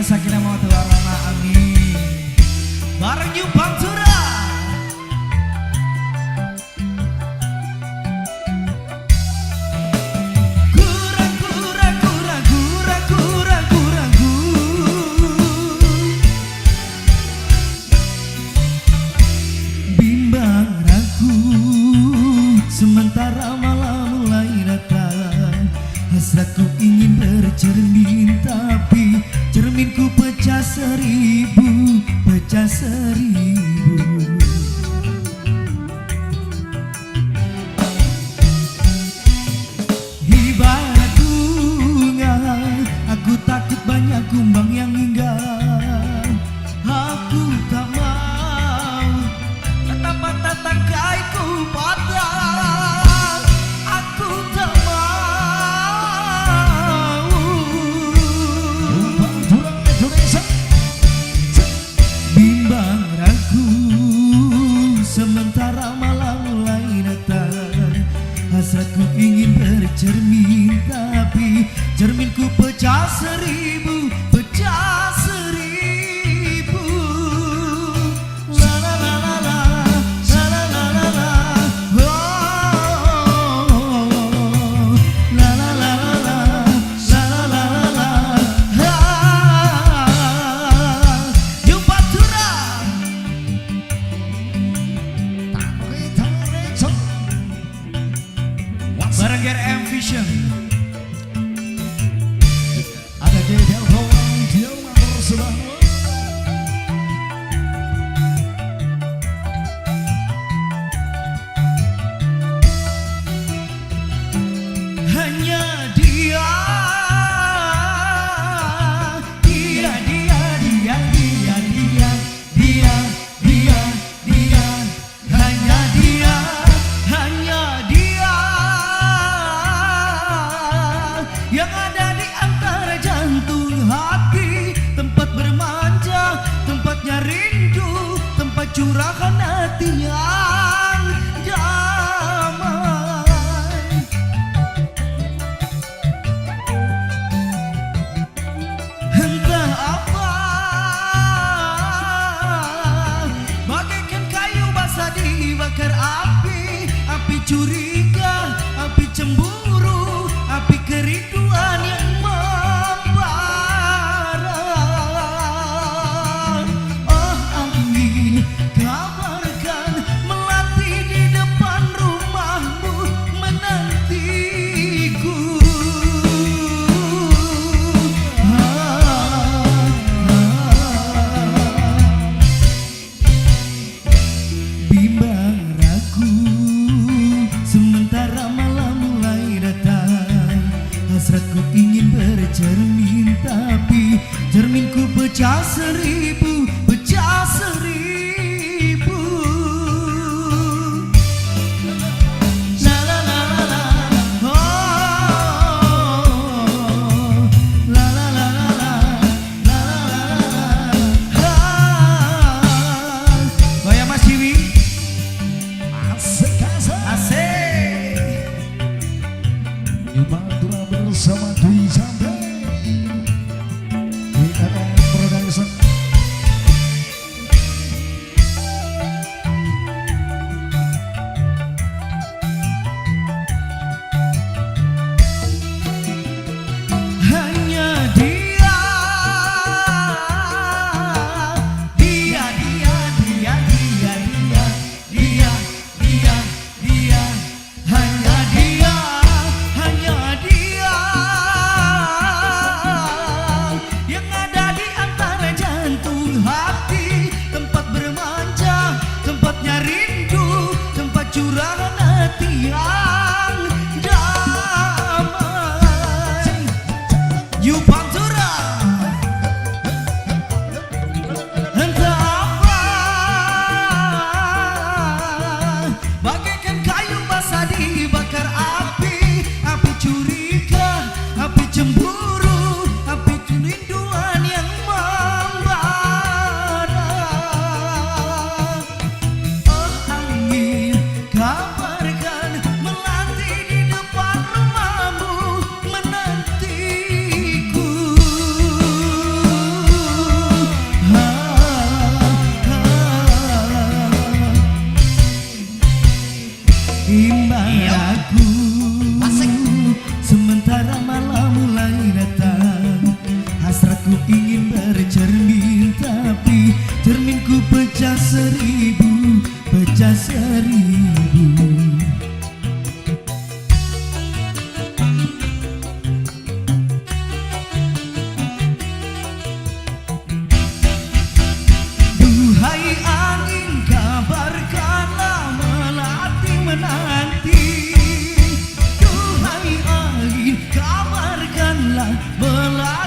sakinah mawaddah warahmah, amin. Bareng New Pantura. Bimbang ragu sementara malam mulai datang. Hasratku ingin bercermin, tapi cerminku pecah seribu, pecah seribu. Ibarat bunga, aku takut banyak kumbang yang hinggap. Aku tak mau patah-patah tangkaiku patah. Aku tak mau. Bimbang ragu sementara malam mulai datang. Hasratku ingin bercermin, tapi cerminku pecah seribu, pecah seribu. La la la la la, la la la la la, oh, la la la la la, la la la la la. New Pantura. Bareng GRM Vision. Ada Gedel Bawang, dia bersama. Hanya dia, dia, dia, dia, dia, dia, dia, dia, dia, hanya dia, hanya dia yang ada di antara jantung hati, tempat bermanja, tempatnya rindu, tempat curahan hati yang damai. Entah apa, bagaikan kayu basah dibakar api, api curiga, api cemburu, api kerinduan yang membara. Oh angin, kabarkan melati di depan rumahmu menantiku. Bimbang ragu sementara malam mulai datang. Hasratku ingin bercermin, tapi cerminku pecah seribu, pecah seribu. La la la la la, oh, la la la la la, la la la la la. Goyang Mas Ciwi. Asik, asik. Asik. New Pantura bersama Dwi Chandra. GRM Production. Hanya dia, dia, dia, dia, dia, dia, dia, dia, dia, hanya dia, hanya dia yang ada di antara jantung hati, tempat bermanja, tempatnya rindu, tempat curahan hati yang damai. New Pantura. Entah apa, bagaikan kayu basah dibakar api, api curiga, api cemburu, api kerinduan yang membara. Oh angin, kabar saja 1000. Duhai angin, kabarkanlah melati menanti. Duhai angin, kabarkanlah melati